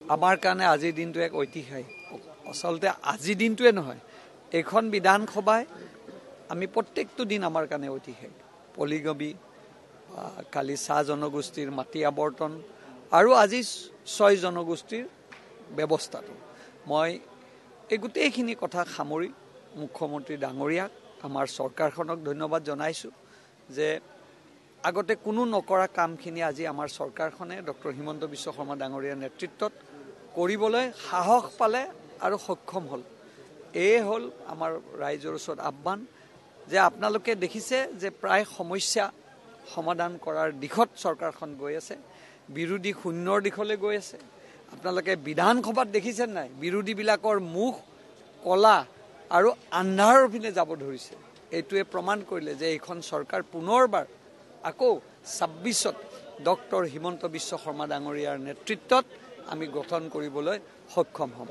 আমাৰ কাৰণে আজিৰ দিনটো এক ঐতিহাসিক আচলতে আজিৰ দিনটোৱে নহয় এখন বিধানসভায় আমি প্ৰত্যেকটো দিন আমাৰ কাৰণে ঐতিহাসিক পলিগবি কালি চাহ জনগোষ্ঠীৰ মাটি আৱৰ্তন আৰু আজি 6 জনগোষ্ঠীৰ ব্যৱস্থাটো মই এই গোটেইখিনি কথা সামৰি মুখ্যমন্ত্ৰী ডাঙৰীয়াক আমাৰ চৰকাৰখনক ধন্যবাদ জনাইছো যে আগতে কোনো নকৰা কামখিনি আজি আমাৰ চৰকাৰখনে ডক্টৰ হিমন্ত বিশ্ব শৰ্মা ডাঙৰীয়াৰ নেতৃত্বত কৰিবলৈ সাহস পালে আৰু সক্ষম হ'ল এই হ'ল আমাৰ ৰাইজৰ ওচৰত আহ্বান যে আপোনালোকে দেখিছে যে প্ৰায় সমস্যা সমাধান কৰাৰ দিশত চৰকাৰখন গৈ আছে বিৰোধী শূন্যৰ দিশলৈ গৈ আছে আপোনালোকে বিধানসভাত দেখিছে নাই বিৰোধীবিলাকৰ মুখ কলা আৰু আন্ধাৰৰ পিনে যাব ধৰিছে এইটোৱে প্ৰমাণ কৰিলে যে এইখন চৰকাৰ পুনৰবাৰ আকৌ 26ত ডক্টৰ হিমন্ত বিশ্ব শৰ্মা ডাঙৰীয়াৰ নেতৃত্বত আমি গঠন কৰিবলৈ সক্ষম হ'ম।